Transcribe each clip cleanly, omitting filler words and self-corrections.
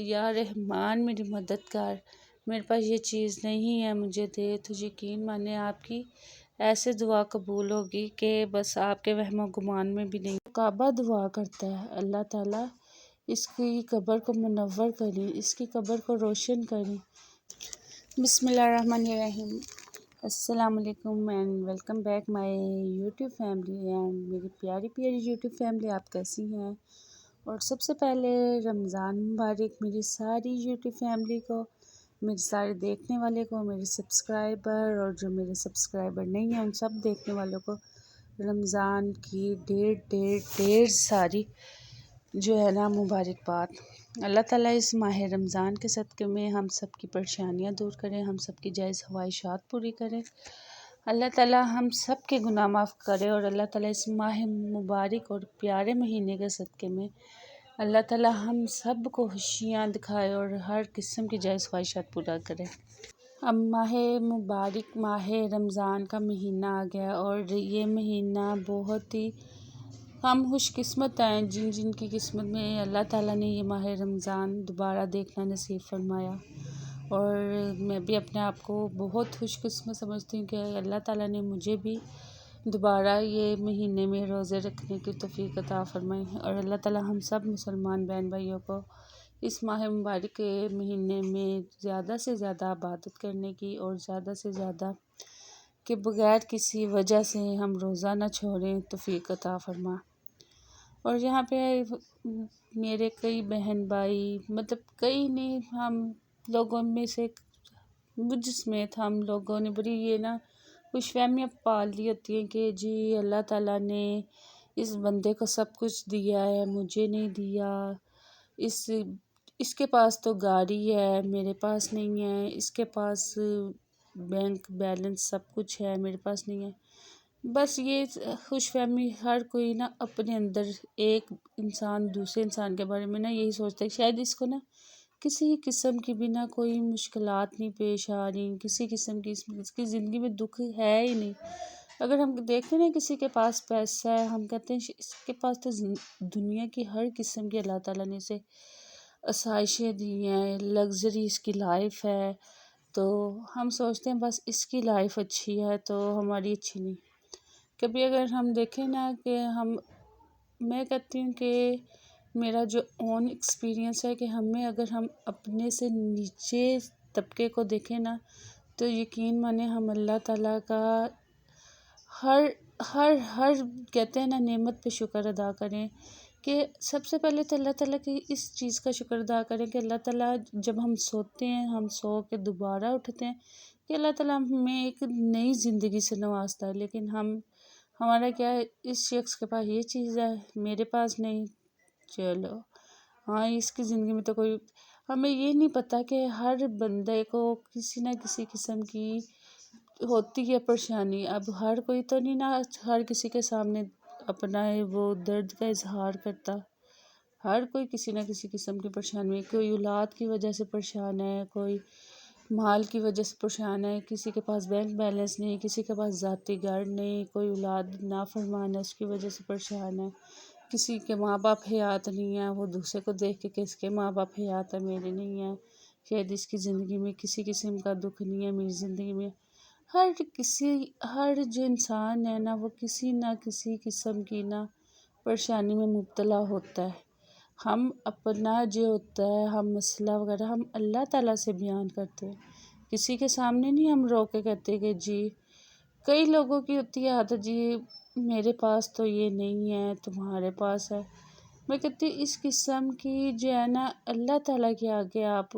یا رحمان میری مددگار، میرے پاس یہ چیز نہیں ہے، مجھے دے۔ تو یقین مانے آپ کی ایسے دعا قبول ہوگی کہ بس آپ کے وہم و گمان میں بھی نہیں۔ کعبہ دعا کرتا ہے اللہ تعالیٰ اس کی قبر کو منور کریں، اس کی قبر کو روشن کریں۔ بسم اللہ الرحمن الرحیم۔ السلام علیکم and welcome back my YouTube family and میری پیاری پیاری یوٹیوب فیملی، آپ کیسی ہیں؟ اور سب سے پہلے رمضان مبارک میری ساری یوٹیوب فیملی کو، میرے سارے دیکھنے والے کو، میرے سبسکرائبر اور جو میرے سبسکرائبر نہیں ہیں ان سب دیکھنے والوں کو رمضان کی ڈھیر ساری جو ہے نا مبارکباد۔ اللہ تعالیٰ اس ماہ رمضان کے صدقے میں ہم سب کی پریشانیاں دور کریں، ہم سب کی جائز خواہشات پوری کریں، اللہ تعالیٰ ہم سب کے گناہ معاف کرے، اور اللہ تعالیٰ اس ماہ مبارک اور پیارے مہینے کے صدقے میں اللہ تعالیٰ ہم سب کو خوشیاں دکھائے اور ہر قسم کی جائز خواہشات پورا کرے۔ اب ماہ مبارک ماہ رمضان کا مہینہ آ گیا، اور یہ مہینہ بہت ہی ہم خوش قسمت ہیں جن کی قسمت میں اللہ تعالیٰ نے یہ ماہ رمضان دوبارہ دیکھنا نصیب فرمایا۔ اور میں بھی اپنے آپ کو بہت خوش قسمت سمجھتی ہوں کہ اللہ تعالیٰ نے مجھے بھی دوبارہ یہ مہینے میں روزے رکھنے کی توفیق عطا فرمائی، اور اللہ تعالیٰ ہم سب مسلمان بہن بھائیوں کو اس ماہ مبارک کے مہینے میں زیادہ سے زیادہ عبادت کرنے کی، اور زیادہ سے زیادہ کہ بغیر کسی وجہ سے ہم روزہ نہ چھوڑیں توفیق عطا فرما۔ اور یہاں پہ میرے کئی بہن بھائی، مطلب کئی نہیں، ہم لوگوں میں سے مجھ سمیت ہم لوگوں نے بڑی یہ نا خوش فہمیاں پال لی ہوتی ہیں کہ جی اللہ تعالیٰ نے اس بندے کو سب کچھ دیا ہے، مجھے نہیں دیا، اس کے پاس تو گاڑی ہے میرے پاس نہیں ہے، اس کے پاس بینک بیلنس سب کچھ ہے میرے پاس نہیں ہے۔ بس یہ خوش فہمی ہر کوئی نا اپنے اندر، ایک انسان دوسرے انسان کے بارے میں نا یہی سوچتا ہے شاید اس کو نا کسی قسم کی بھی نا کوئی مشکلات نہیں پیش آ رہی، کسی قسم کی اس کی زندگی میں دکھ ہے ہی نہیں۔ اگر ہم دیکھیں نا کسی کے پاس پیسہ ہے، ہم کہتے ہیں اس کے پاس تو دنیا کی ہر قسم کی اللہ تعالیٰ نے اسے آسائشیں دی ہیں، لگژری اس کی لائف ہے، تو ہم سوچتے ہیں بس اس کی لائف اچھی ہے تو ہماری اچھی نہیں۔ کبھی اگر ہم دیکھیں نا کہ میں کہتی ہوں کہ میرا جو اون ایکسپیرینس ہے کہ اگر ہم اپنے سے نیچے طبقے کو دیکھیں نا تو یقین مانے ہم اللہ تعالیٰ کا ہر کہتے ہیں نا نعمت پہ شکر ادا کریں، کہ سب سے پہلے تو اللہ تعالیٰ کی اس چیز کا شکر ادا کریں کہ اللہ تعالیٰ جب ہم سوتے ہیں، ہم سو کے دوبارہ اٹھتے ہیں، کہ اللہ تعالیٰ ہمیں ایک نئی زندگی سے نوازتا ہے، لیکن ہمارا کیا ہے، اس شخص کے پاس یہ چیز ہے میرے پاس نہیں، چلو ہاں اس کی زندگی میں تو کوئی، ہمیں یہ نہیں پتہ کہ ہر بندے کو کسی نہ کسی قسم کی ہوتی ہے پریشانی۔ اب ہر کوئی تو نہیں نا ہر کسی کے سامنے اپنا وہ درد کا اظہار کرتا، ہر کوئی کسی نہ کسی قسم کی پریشانی میں، کوئی اولاد کی وجہ سے پریشان ہے، کوئی مال کی وجہ سے پریشان ہے، کسی کے پاس بینک بیلنس نہیں، کسی کے پاس ذاتی گھر نہیں، کوئی اولاد نافرمان ہے اس کی وجہ سے پریشان ہے، کسی کے ماں باپ حیات نہیں ہیں، وہ دوسرے کو دیکھ کے کہ اس کے ماں باپ حیات ہے میرے نہیں ہیں، شاید اس کی زندگی میں کسی قسم کا دکھ نہیں ہے، میری زندگی میں ہر جو انسان ہے نا وہ کسی نہ کسی قسم کی نا پریشانی میں مبتلا ہوتا ہے۔ ہم اپنا جو ہوتا ہے ہم مسئلہ وغیرہ ہم اللہ تعالیٰ سے بیان کرتے ہیں، کسی کے سامنے نہیں ہم رو کے کہتے کہ جی، کئی لوگوں کی ہوتی ہے عادت جی میرے پاس تو یہ نہیں ہے تمہارے پاس ہے۔ میں کہتی اس قسم کی جو ہے نا اللہ تعالیٰ کے آگے آپ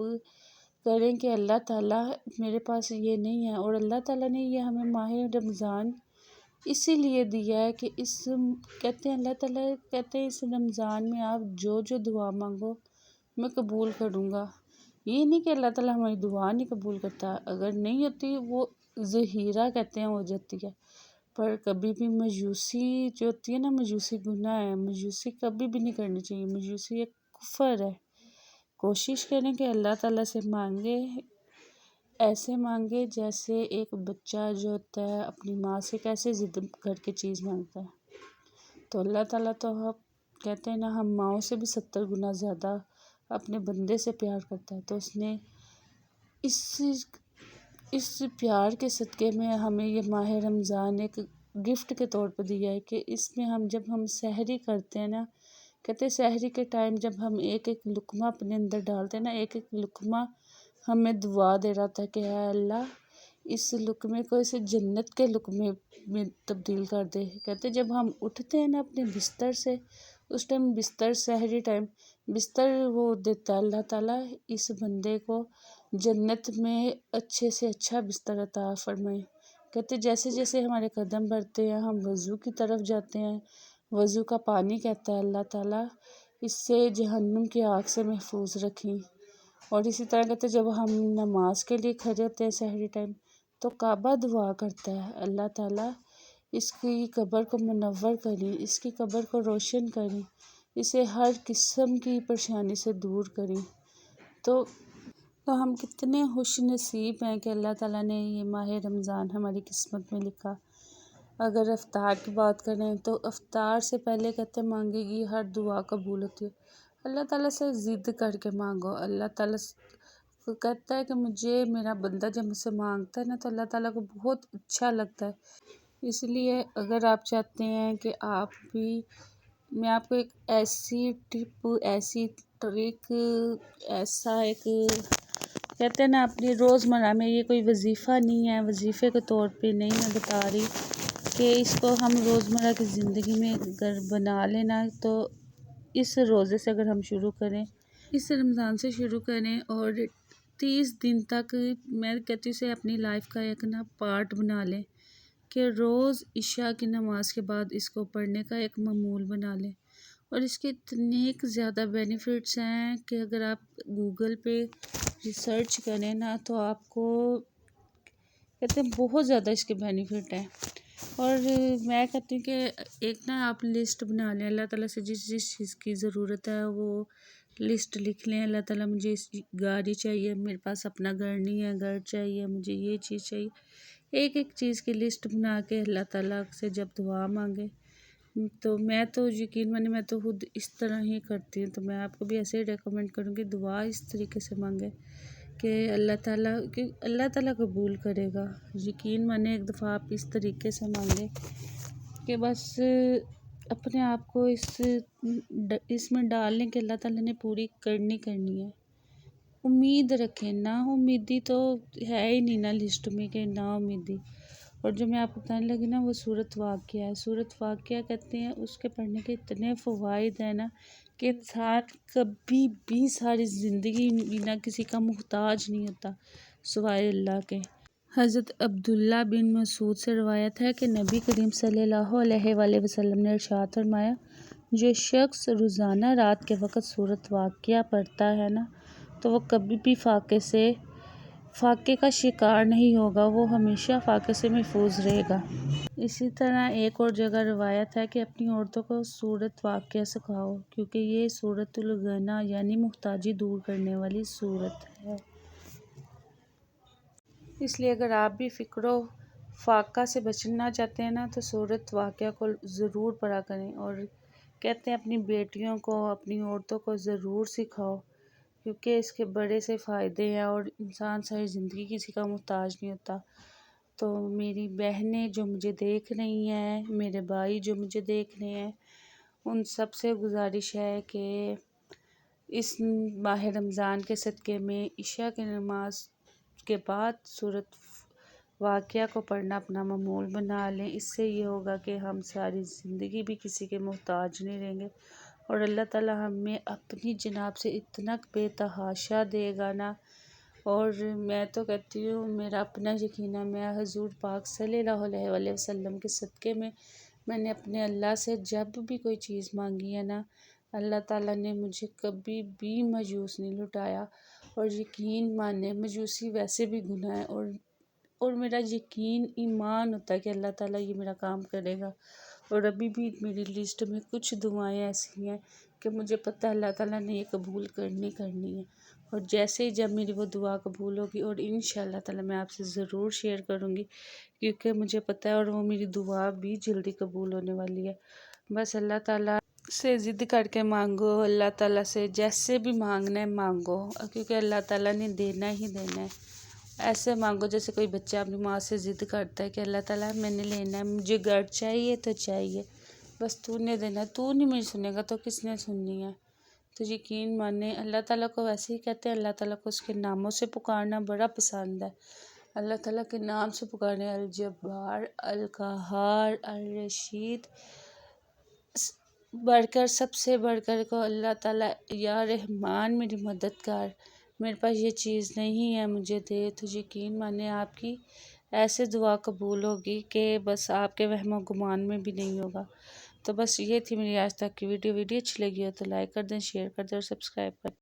کریں کہ اللہ تعالیٰ میرے پاس یہ نہیں ہے، اور اللہ تعالیٰ نے یہ ہمیں ماہ رمضان اسی لیے دیا ہے کہ کہتے ہیں اللہ تعالیٰ کہتے ہیں اس رمضان میں آپ جو دعا مانگو میں قبول کروں گا۔ یہ نہیں کہ اللہ تعالیٰ ہماری دعا نہیں قبول کرتا، اگر نہیں ہوتی وہ ظہیرہ کہتے ہیں ہو جاتی ہے، پر کبھی بھی مایوسی جو ہوتی ہے نا، مایوسی گناہ ہے، مایوسی کبھی بھی نہیں کرنی چاہیے، مایوسی ایک کفر ہے۔ کوشش کریں کہ اللہ تعالیٰ سے مانگے، ایسے مانگے جیسے ایک بچہ جو ہوتا ہے اپنی ماں سے کیسے ضد کر کے چیز مانگتا ہے، تو اللہ تعالیٰ تو کہتے ہیں نا ہم ماؤں سے بھی 70 گنا زیادہ اپنے بندے سے پیار کرتا ہے، تو اس نے اس پیار کے صدقے میں ہمیں یہ ماہ رمضان ایک گفٹ کے طور پہ دیا ہے کہ اس میں جب ہم سحری کرتے ہیں نا، کہتے ہیں سحری کے ٹائم جب ہم ایک ایک لقمہ اپنے اندر ڈالتے ہیں نا، ایک ایک لقمہ ہمیں دعا دے رہا تھا کہ اے اللہ اس لقمے کو اسے جنت کے لقمے میں تبدیل کر دے۔ کہتے جب ہم اٹھتے ہیں نا اپنے بستر سے، اس ٹائم بستر سحری ٹائم بستر وہ دیتا ہے اللہ تعالیٰ اس بندے کو جنت میں اچھے سے اچھا بستر عطا فرمائے۔ کہتے جیسے جیسے ہمارے قدم بڑھتے ہیں ہم وضو کی طرف جاتے ہیں، وضو کا پانی کہتا ہے اللہ تعالیٰ اس سے جہنم کی آگ سے محفوظ رکھیں۔ اور اسی طرح کہتے جب ہم نماز کے لیے کھڑے ہوتے ہیں سحری ٹائم تو کعبہ دعا کرتا ہے اللہ تعالیٰ اس کی قبر کو منور کریں، اس کی قبر کو روشن کریں، اسے ہر قسم کی پریشانی سے دور کریں۔ تو ہم کتنے خوش نصیب ہیں کہ اللہ تعالیٰ نے یہ ماہ رمضان ہماری قسمت میں لکھا۔ اگر افطار کی بات کریں تو افطار سے پہلے کہتے ہیں مانگے گی ہر دعا قبول ہوتی ہے۔ اللہ تعالیٰ سے ضد کر کے مانگو، اللہ تعالیٰ کہتا ہے کہ مجھے میرا بندہ جب مجھ سے مانگتا ہے نا تو اللہ تعالیٰ کو بہت اچھا لگتا ہے۔ اس لیے اگر آپ چاہتے ہیں کہ آپ بھی، میں آپ کو ایک ایسی ٹپ، ایسی ٹرک، ایسا ایک کہتے ہیں نا اپنی روزمرہ میں، یہ کوئی وظیفہ نہیں ہے، وظیفے کے طور پہ نہیں میں بتا رہی کہ اس کو ہم روزمرہ کی زندگی میں اگر بنا لینا تو اس روزے سے اگر ہم شروع کریں، اس رمضان سے شروع کریں اور 30 دن تک میں کہتی ہوں اسے اپنی لائف کا ایک پارٹ بنا لیں کہ روز عشاء کی نماز کے بعد اس کو پڑھنے کا ایک معمول بنا لیں۔ اور اس کے اتنے زیادہ بینیفٹس ہیں کہ اگر آپ گوگل پہ ریسرچ کریں نا تو آپ کو کہتے ہیں بہت زیادہ اس کے بینیفٹ ہیں۔ اور میں کہتی ہوں کہ ایک آپ لسٹ بنا لیں، اللہ تعالیٰ سے جس جس چیز کی ضرورت ہے وہ لسٹ لکھ لیں، اللہ تعالیٰ مجھے اس گاڑی چاہیے، میرے پاس اپنا گھر نہیں ہے، گھر چاہیے مجھے، یہ چیز چاہیے، ایک ایک چیز کی لسٹ بنا کے اللہ تعالیٰ سے جب دعا مانگے تو میں تو یقین مانے میں تو خود اس طرح ہی کرتی ہوں، تو میں آپ کو بھی ایسے ہی ریکمنڈ کروں گی دعا اس طریقے سے مانگے کہ اللہ تعالیٰ قبول کرے گا۔ یقین مانے ایک دفعہ آپ اس طریقے سے مانگے کہ بس اپنے آپ کو اس میں ڈال لیں کہ اللہ تعالیٰ نے پوری کرنی ہے۔ امید رکھیں، نا امیدی تو ہے ہی نہیں نا لسٹ میں کہ نا امیدی۔ اور جو میں آپ کو بتانے لگی نا وہ سورۃ واقعہ ہے، سورۃ واقعہ کہتے ہیں اس کے پڑھنے کے اتنے فوائد ہیں نا کہ انسان کبھی بھی ساری زندگی نہ کسی کا محتاج نہیں ہوتا سوائے اللہ کے۔ حضرت عبداللہ بن مسعود سے روایت ہے کہ نبی کریم صلی اللہ علیہ وآلہ وسلم نے ارشاد فرمایا، جو شخص روزانہ رات کے وقت سورۃ واقعہ پڑھتا ہے نا تو وہ کبھی بھی فاقے کا شکار نہیں ہوگا، وہ ہمیشہ فاقے سے محفوظ رہے گا۔ اسی طرح ایک اور جگہ روایت ہے کہ اپنی عورتوں کو سورۃ واقعہ سکھاؤ کیونکہ یہ سورۃ الغنیٰ یعنی محتاجی دور کرنے والی سورت ہے۔ اس لیے اگر آپ بھی فقر و فاقہ سے بچنا چاہتے ہیں نا تو سورۃ واقعہ کو ضرور پڑھا کریں، اور کہتے ہیں اپنی بیٹیوں کو، اپنی عورتوں کو ضرور سکھاؤ کیونکہ اس کے بڑے سے فائدے ہیں اور انسان ساری زندگی کسی کا محتاج نہیں ہوتا۔ تو میری بہنیں جو مجھے دیکھ رہی ہیں، میرے بھائی جو مجھے دیکھ رہے ہیں، ان سب سے گزارش ہے کہ اس ماہ رمضان کے صدقے میں عشاء کی نماز کے بعد سورۃ واقعہ کو پڑھنا اپنا معمول بنا لیں۔ اس سے یہ ہوگا کہ ہم ساری زندگی بھی کسی کے محتاج نہیں رہیں گے اور اللہ تعالیٰ ہمیں اپنی جناب سے اتنا بے تحاشا دے گا نا۔ اور میں تو کہتی ہوں میرا اپنا یقین ہے، میں حضور پاک صلی اللہ علیہ وآلہ وسلم کے صدقے میں نے اپنے اللہ سے جب بھی کوئی چیز مانگی ہے نا، اللہ تعالیٰ نے مجھے کبھی بھی مایوس نہیں لٹایا۔ اور یقین مانے مایوسی ویسے بھی گناہ ہے، اور میرا یقین ایمان ہوتا ہے کہ اللہ تعالیٰ یہ میرا کام کرے گا۔ اور ابھی بھی میری لسٹ میں کچھ دعائیں ایسی ہیں کہ مجھے پتہ ہے اللہ تعالیٰ نے یہ قبول کرنی ہے، اور جیسے ہی جب میری وہ دعا قبول ہوگی اور انشاءاللہ تعالیٰ میں آپ سے ضرور شیئر کروں گی کیونکہ مجھے پتہ ہے اور وہ میری دعا بھی جلدی قبول ہونے والی ہے۔ بس اللہ تعالیٰ سے ضد کر کے مانگو، اللہ تعالیٰ سے جیسے بھی مانگنا ہے مانگو، کیونکہ اللہ تعالیٰ نے دینا ہی دینا ہے۔ ایسے مانگو جیسے کوئی بچہ اپنی ماں سے ضد کرتا ہے کہ اللہ تعالیٰ میں نے لینا ہے، مجھے گھر چاہیے تو چاہیے، بس تو نے دینا ہے، تو نہیں میری سنے گا تو کس نے سننی ہے؟ تو یقین مانے اللہ تعالیٰ کو ویسے ہی کہتے ہیں، اللہ تعالیٰ کو اس کے ناموں سے پکارنا بڑا پسند ہے۔ اللہ تعالیٰ کے نام سے پکارنے، الجبار، القہار، الرشید، بڑھ کر سب سے بڑھ کر کو اللہ تعالیٰ یا رحمان میری مددگار، میرے پاس یہ چیز نہیں ہے مجھے دے، تو یقین مانے آپ کی ایسے دعا قبول ہوگی کہ بس آپ کے وہم و گمان میں بھی نہیں ہوگا۔ تو بس یہ تھی میری آج تک کی ویڈیو اچھی لگی ہو تو لائک کر دیں، شیئر کر دیں اور سبسکرائب کر دیں۔